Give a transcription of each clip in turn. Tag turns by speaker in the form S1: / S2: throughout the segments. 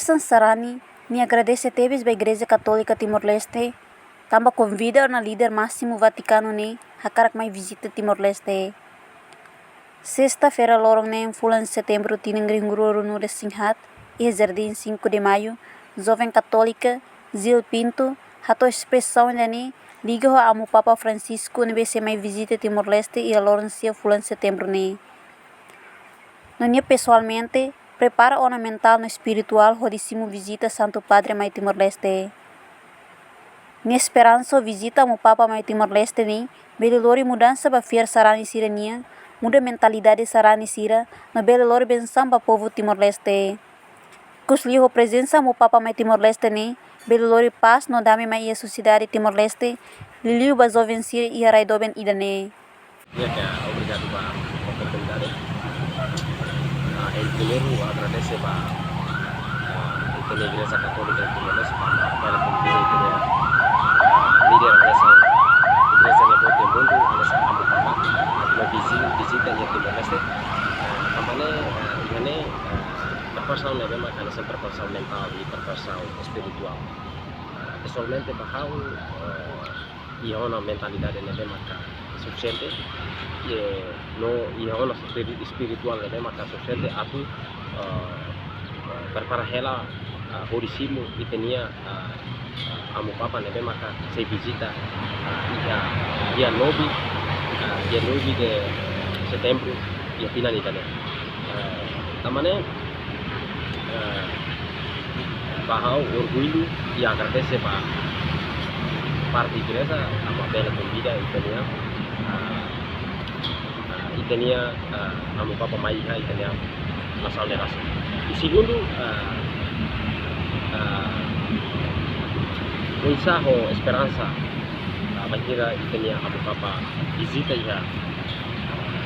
S1: Wilson Sarani me agradece teves da Igreja Católica Timor-Leste, também convida o líder máximo Vaticano ne hakarak mai visita Timor-Leste. Sexta-feira lorong ne fulan setembro tinanggringuru no Singhat e Jardim 5 de Maio, jovem católica Zil Pinto hato expressão ne liga ao Papa Francisco ne se mai visita Timor-Leste e a lorong sia fulan setembro ne. Nonia pessoalmente prepara o mental no espiritual rodíssimo visita Santo Padre mai Timor-Leste. Minha esperança visita ao Papa mai Timor-Leste ni belelori mudança ba fiar sarani sirania, muda mentalidade sarani sira, na belelori benção ba povo Timor-Leste. Kusliho presença ao Papa mai Timor-Leste ni belelori paz no dame mai a sociedade Timor-Leste, liliu ba jovem sira e araidoben idane.
S2: Obrigado pela oportunidade. Em primeiro, agradeço a Igreja Católica de Timor-Leste pela convite líder dessa igreja de todo mundo, dessa uma visita em Timor-Leste. Também preparação é mesmo aquela preparação mental e preparação espiritual. Pessoalmente, bahau e a mentalidade é mesmo suficiente. E ono espiritual ne maka sosial atu para ela horisimo itenia amu papa ne maka se visita dia 9 de setembro e final itane tamane bahau orgulho e agradece parte igreja ama bela convida itenia itenia amo papa mai itenia nasal de raça. E segundo o esperança banheira itenia amo papa visita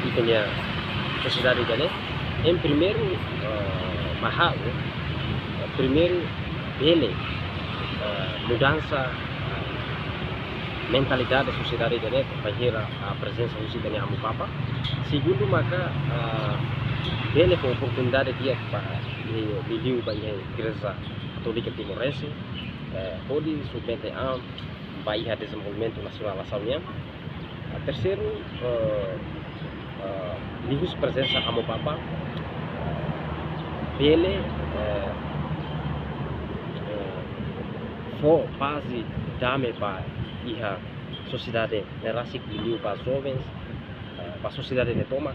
S2: itenia sociedade dele. Em primeiro primeiro bele mudança mentalidade da sociedade dele banheira a presença do itenia amo papa. Segundo maka ele com oportunidade dia para liu banyak Igreja Católica Timor-Leste pode submete a baia desenvolvimento nacional asalnya. Terceiro liu presença amo papa ele for base dame para a sociedade nerasik liu para jovens para a sociedade de toma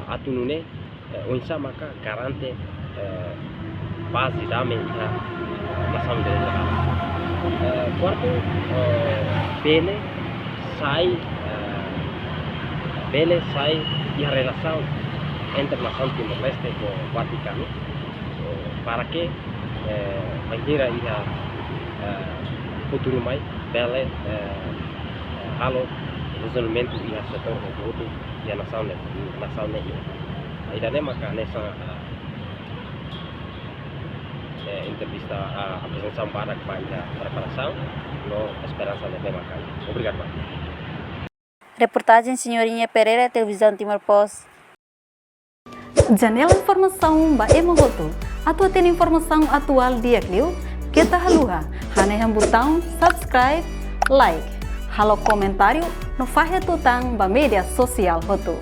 S2: atunune onsa maka garante base dame nação de quarto bele sai e a relação entre nação Timor-Leste com o Vaticano para que banheira e a futuro mais bele halo desenvolvimento e a setor do e a nação ainda maka nessa entrevista a apresentação para a preparação no esperança de maka. Obrigado.
S1: Reportagem Senhorinha Pereira, Televisão Timor Post.
S3: Janela informação ba emogoto. Atua tem informação atual dia kliu. Kita haluha. Haneham botão subscribe, like. Halo comentário no Fahe Tutang ba media sosial hotu.